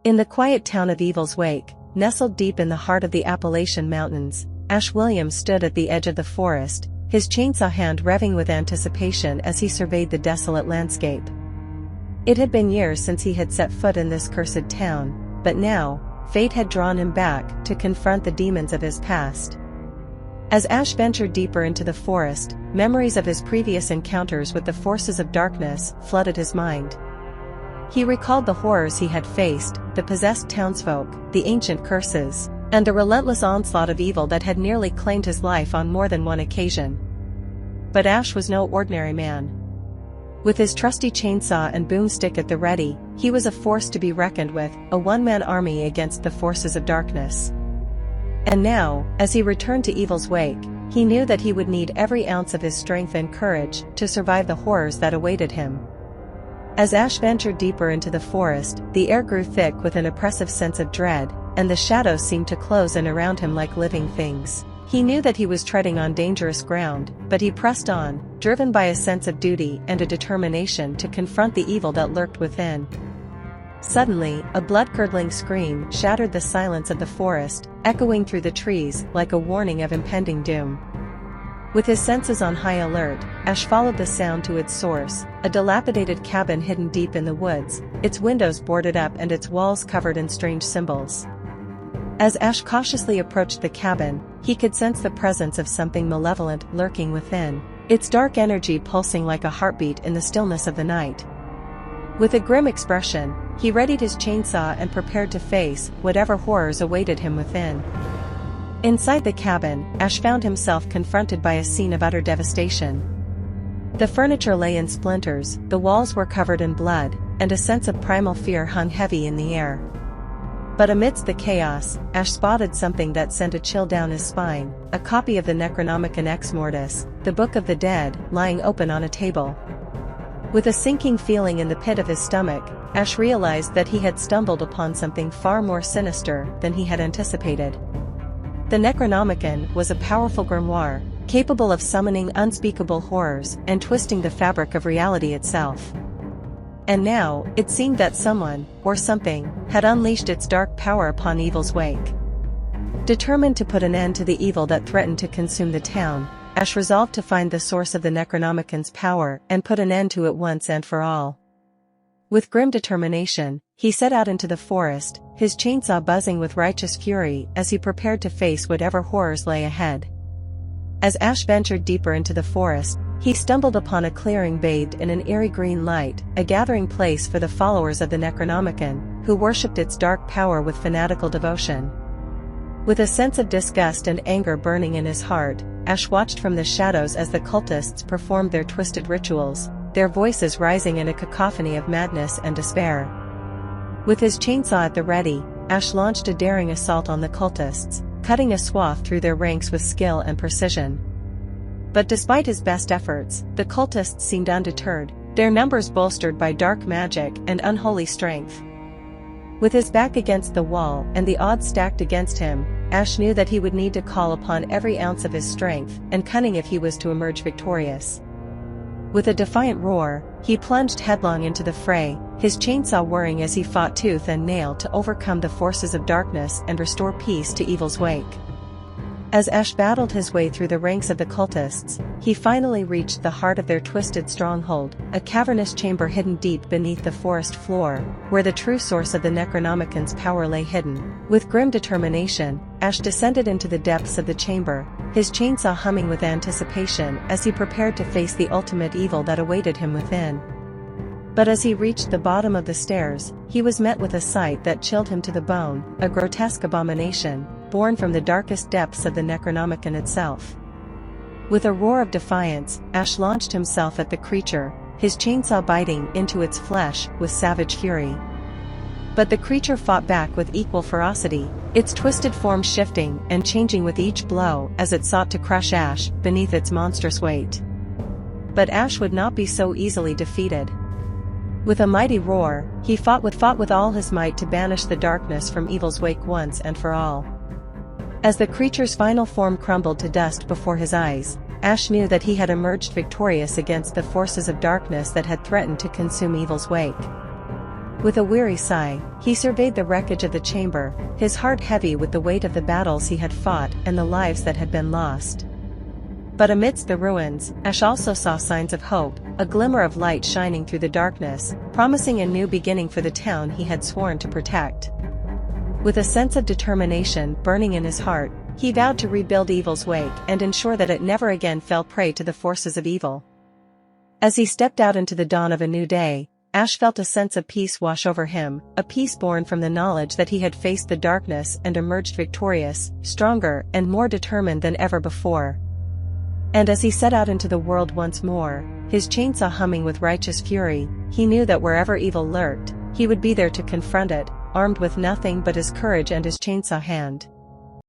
In the quiet town of Evil's Wake, nestled deep in the heart of the Appalachian Mountains, Ash Williams stood at the edge of the forest, his chainsaw hand revving with anticipation as he surveyed the desolate landscape. It had been years since he had set foot in this cursed town, but now, fate had drawn him back to confront the demons of his past. As Ash ventured deeper into the forest, memories of his previous encounters with the forces of darkness flooded his mind. He recalled the horrors he had faced, the possessed townsfolk, the ancient curses, and the relentless onslaught of evil that had nearly claimed his life on more than one occasion. But Ash was no ordinary man. With his trusty chainsaw and boomstick at the ready, he was a force to be reckoned with, a one-man army against the forces of darkness. And now, as he returned to Evil's Wake, he knew that he would need every ounce of his strength and courage to survive the horrors that awaited him. As Ash ventured deeper into the forest, the air grew thick with an oppressive sense of dread, and the shadows seemed to close in around him like living things. He knew that he was treading on dangerous ground, but he pressed on, driven by a sense of duty and a determination to confront the evil that lurked within. Suddenly, a blood-curdling scream shattered the silence of the forest, echoing through the trees like a warning of impending doom. With his senses on high alert, Ash followed the sound to its source, a dilapidated cabin hidden deep in the woods, its windows boarded up and its walls covered in strange symbols. As Ash cautiously approached the cabin, he could sense the presence of something malevolent lurking within, its dark energy pulsing like a heartbeat in the stillness of the night. With a grim expression, he readied his chainsaw and prepared to face whatever horrors awaited him within. Inside the cabin, Ash found himself confronted by a scene of utter devastation. The furniture lay in splinters, the walls were covered in blood, and a sense of primal fear hung heavy in the air. But amidst the chaos, Ash spotted something that sent a chill down his spine, a copy of the Necronomicon Ex Mortis, the Book of the Dead, lying open on a table. With a sinking feeling in the pit of his stomach, Ash realized that he had stumbled upon something far more sinister than he had anticipated. The Necronomicon was a powerful grimoire, capable of summoning unspeakable horrors and twisting the fabric of reality itself. And now, it seemed that someone, or something, had unleashed its dark power upon Evil's Wake. Determined to put an end to the evil that threatened to consume the town, Ash resolved to find the source of the Necronomicon's power and put an end to it once and for all. With grim determination, he set out into the forest, his chainsaw buzzing with righteous fury as he prepared to face whatever horrors lay ahead. As Ash ventured deeper into the forest, he stumbled upon a clearing bathed in an eerie green light, a gathering place for the followers of the Necronomicon, who worshipped its dark power with fanatical devotion. With a sense of disgust and anger burning in his heart, Ash watched from the shadows as the cultists performed their twisted rituals, their voices rising in a cacophony of madness and despair. With his chainsaw at the ready, Ash launched a daring assault on the cultists, cutting a swath through their ranks with skill and precision. But despite his best efforts, the cultists seemed undeterred, their numbers bolstered by dark magic and unholy strength. With his back against the wall and the odds stacked against him, Ash knew that he would need to call upon every ounce of his strength and cunning if he was to emerge victorious. With a defiant roar, he plunged headlong into the fray, his chainsaw whirring as he fought tooth and nail to overcome the forces of darkness and restore peace to Evil's Wake. As Ash battled his way through the ranks of the cultists, he finally reached the heart of their twisted stronghold, a cavernous chamber hidden deep beneath the forest floor, where the true source of the Necronomicon's power lay hidden. With grim determination, Ash descended into the depths of the chamber, his chainsaw humming with anticipation as he prepared to face the ultimate evil that awaited him within. But as he reached the bottom of the stairs, he was met with a sight that chilled him to the bone, a grotesque abomination, born from the darkest depths of the Necronomicon itself. With a roar of defiance, Ash launched himself at the creature, his chainsaw biting into its flesh with savage fury. But the creature fought back with equal ferocity, its twisted form shifting and changing with each blow as it sought to crush Ash beneath its monstrous weight. But Ash would not be so easily defeated. With a mighty roar, he fought with all his might to banish the darkness from Evil's Wake once and for all. As the creature's final form crumbled to dust before his eyes, Ash knew that he had emerged victorious against the forces of darkness that had threatened to consume Evil's Wake. With a weary sigh, he surveyed the wreckage of the chamber, his heart heavy with the weight of the battles he had fought and the lives that had been lost. But amidst the ruins, Ash also saw signs of hope, a glimmer of light shining through the darkness, promising a new beginning for the town he had sworn to protect. With a sense of determination burning in his heart, he vowed to rebuild Evil's Wake and ensure that it never again fell prey to the forces of evil. As he stepped out into the dawn of a new day, Ash felt a sense of peace wash over him, a peace born from the knowledge that he had faced the darkness and emerged victorious, stronger and more determined than ever before. And as he set out into the world once more, his chainsaw humming with righteous fury, he knew that wherever evil lurked, he would be there to confront it, armed with nothing but his courage and his chainsaw hand.